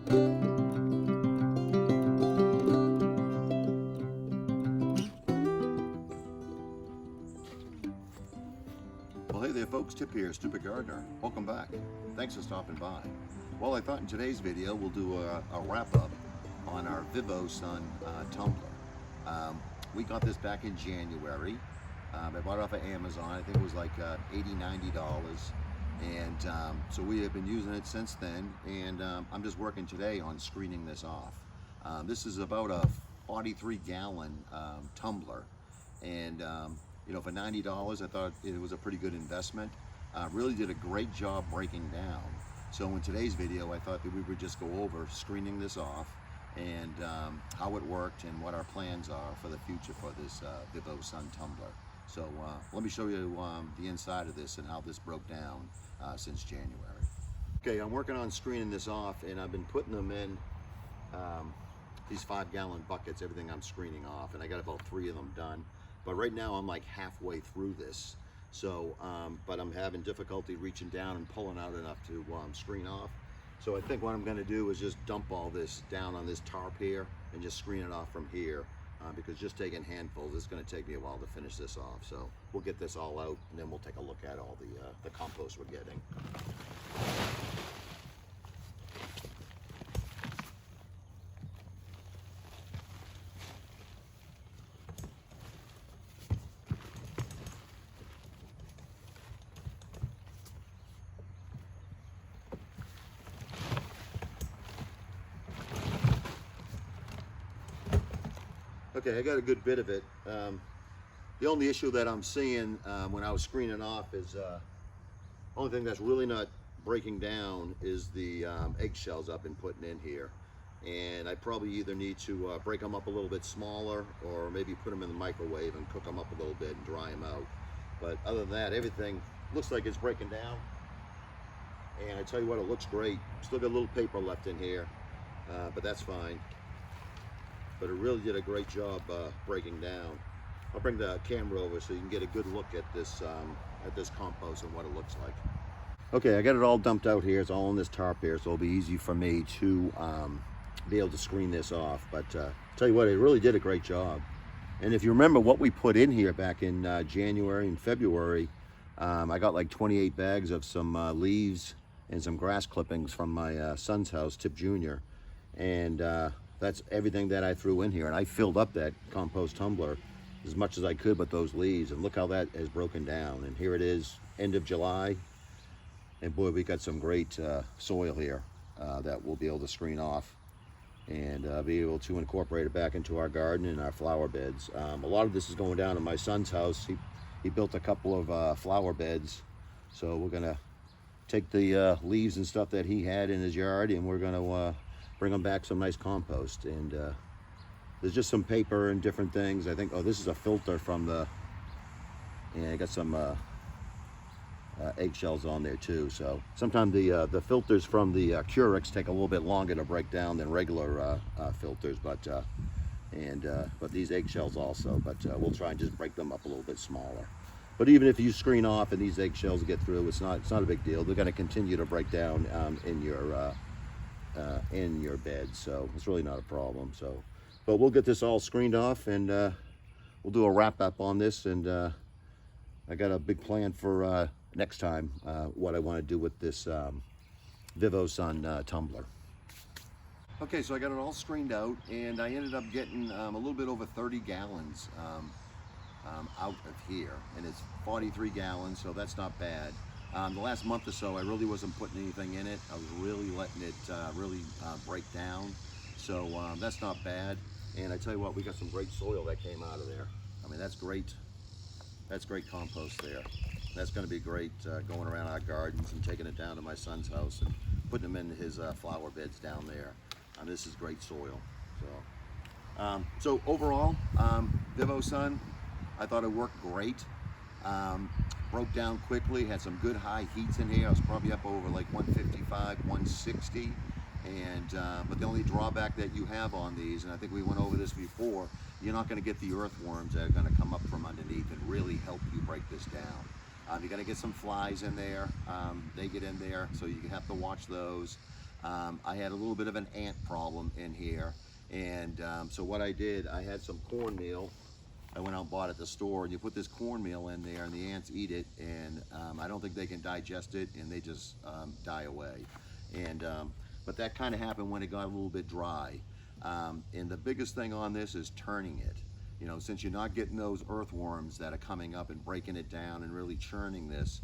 Well, hey there folks, Tip here, Stupid Gardener. Welcome back. Thanks for stopping by. Well, I thought in today's video we'll do a wrap-up on our Vivosun Tumbler. We got this back in January. I bought it off of Amazon. I think it was like $80–90. And so we have been using it since then, and I'm just working today on screening this off. This is about a 43-gallon tumbler, and you know, for $90, I thought it was a pretty good investment. Really did a great job breaking down. So in today's video, I thought that we would just go over screening this off and how it worked and what our plans are for the future for this Vivosun Tumbler. So let me show you the inside of this and how this broke down since January. Okay, I'm working on screening this off, and I've been putting them in these 5-gallon buckets, everything I'm screening off, and I got about 3 of them done. But right now I'm like halfway through this. So, but I'm having difficulty reaching down and pulling out enough to screen off. So I think what I'm gonna do is just dump all this down on this tarp here and just screen it off from here. Because just taking handfuls, it's going to take me a while to finish this off. So we'll get this all out, and then we'll take a look at all the compost we're getting. Okay, I got a good bit of it. The only issue that I'm seeing when I was screening off is only thing that's really not breaking down is the eggshells I've been putting in here. And I probably either need to break them up a little bit smaller, or maybe put them in the microwave and cook them up a little bit and dry them out. But other than that, everything looks like it's breaking down. And I tell you what, it looks great. Still got a little paper left in here, but that's fine. But it really did a great job breaking down. I'll bring the camera over so you can get a good look at this compost and what it looks like. Okay, I got it all dumped out here. It's all in this tarp here, so it'll be easy for me to be able to screen this off. But tell you what, it really did a great job. And if you remember what we put in here back in January and February, I got like 28 bags of some leaves and some grass clippings from my son's house, Tip Jr. And that's everything that I threw in here, and I filled up that compost tumbler as much as I could with those leaves, and look how that has broken down. And here it is, end of July, and boy, we got some great soil here that we'll be able to screen off and be able to incorporate it back into our garden and our flower beds. A lot of this is going down to my son's house. He built a couple of flower beds, so we're gonna take the leaves and stuff that he had in his yard, and we're gonna bring them back some nice compost. And there's just some paper and different things. I think, oh, this is a filter from the, and I got some eggshells on there too. So sometimes the filters from the Curix take a little bit longer to break down than regular filters, but these eggshells also, but we'll try and just break them up a little bit smaller. But even if you screen off and these eggshells get through, it's not a big deal. They're going to continue to break down in your bed, so it's really not a problem. So, but we'll get this all screened off, and we'll do a wrap up on this. And I got a big plan for next time, what I want to do with this Vivosun Tumbler. Okay, so I got it all screened out, and I ended up getting a little bit over 30 gallons out of here, and it's 43 gallons, so that's not bad. The last month or so, I really wasn't putting anything in it. I was really letting it break down. So that's not bad. And I tell you what, we got some great soil that came out of there. I mean, that's great. That's great compost there. That's going to be great going around our gardens and taking it down to my son's house and putting them in his flower beds down there. This is great soil. So overall, Vivosun, I thought it worked great. Broke down quickly, had some good high heats in here. I was probably up over like 155, 160. And but the only drawback that you have on these, and I think we went over this before, you're not going to get the earthworms that are going to come up from underneath and really help you break this down. You're going to get some flies in there. They get in there, so you have to watch those. I had a little bit of an ant problem in here, and so what I did, I had some cornmeal. I went out and bought at the store, and you put this cornmeal in there and the ants eat it, and I don't think they can digest it, and they just die away. And but that kind of happened when it got a little bit dry. And the biggest thing on this is turning it. You know, since you're not getting those earthworms that are coming up and breaking it down and really turning this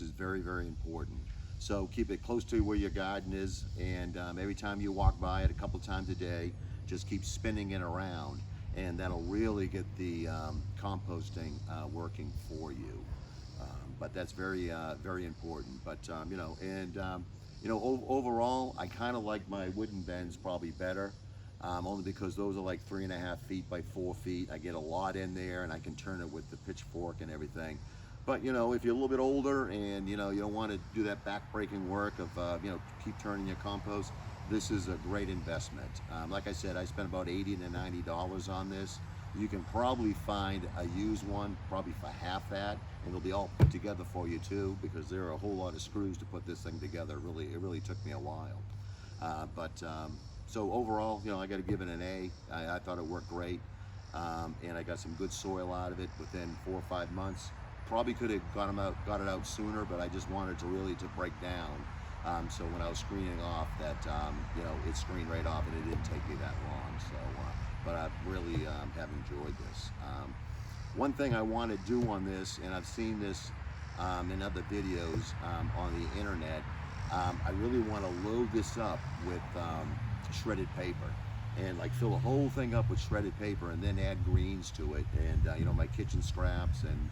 is very, very important. So keep it close to where your garden is, and every time you walk by it, a couple times a day, just keep spinning it around, and that'll really get the composting working for you. But that's very, very important. But overall, I kind of like my wooden bins probably better, only because those are like 3.5 feet by 4 feet. I get a lot in there, and I can turn it with the pitchfork and everything. But if you're a little bit older and you don't want to do that back-breaking work of keep turning your compost, this is a great investment. Like I said, I spent about $80 to $90 on this. You can probably find a used one probably for half that, and it'll be all put together for you too, because there are a whole lot of screws to put this thing together. It really took me a while. So overall, I got to give it an A. I thought it worked great, and I got some good soil out of it within 4 or 5 months. Probably could have got it out sooner, but I just wanted to really break down. So when I was screening off, that it screened right off, and it didn't take me that long. So, but I really have enjoyed this. One thing I want to do on this, and I've seen this in other videos on the internet, I really want to load this up with shredded paper, and like fill the whole thing up with shredded paper, and then add greens to it, and my kitchen scraps and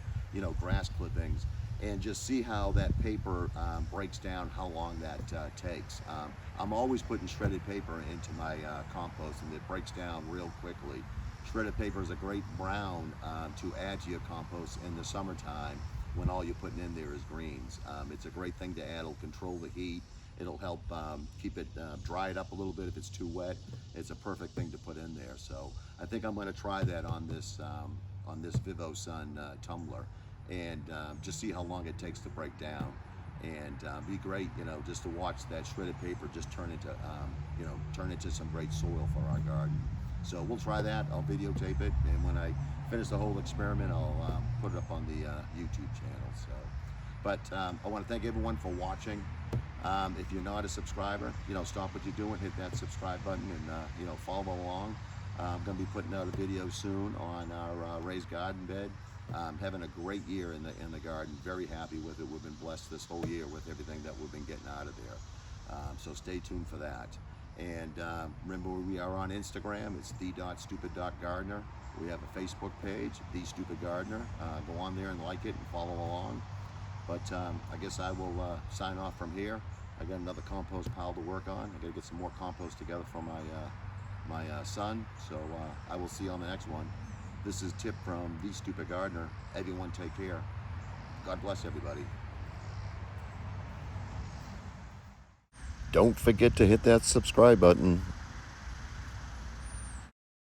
grass clippings, and just see how that paper breaks down, how long that takes. I'm always putting shredded paper into my compost, and it breaks down real quickly. Shredded paper is a great brown to add to your compost in the summertime when all you're putting in there is greens. It's a great thing to add. It'll control the heat. It'll help keep it dry it up a little bit if it's too wet. It's a perfect thing to put in there. So I think I'm going to try that on this Vivosun tumbler, and just see how long it takes to break down, and be great, just to watch that shredded paper just turn into some great soil for our garden. So we'll try that. I'll videotape it, and when I finish the whole experiment, I'll put it up on the YouTube channel. So, but I want to thank everyone for watching. If you're not a subscriber, stop what you're doing, hit that subscribe button, and follow along. I'm going to be putting out a video soon on our raised garden bed. Having a great year in the garden. Very happy with it. We've been blessed this whole year with everything that we've been getting out of there. So stay tuned for that. And remember, we are on Instagram. It's the.stupid.gardener. We have a Facebook page, The Stupid Gardener. Go on there and like it and follow along. But I guess I will sign off from here. I got another compost pile to work on. I got to get some more compost together for my son. So I will see you on the next one. This is Tip from The Stupid Gardener. Everyone take care. God bless everybody. Don't forget to hit that subscribe button.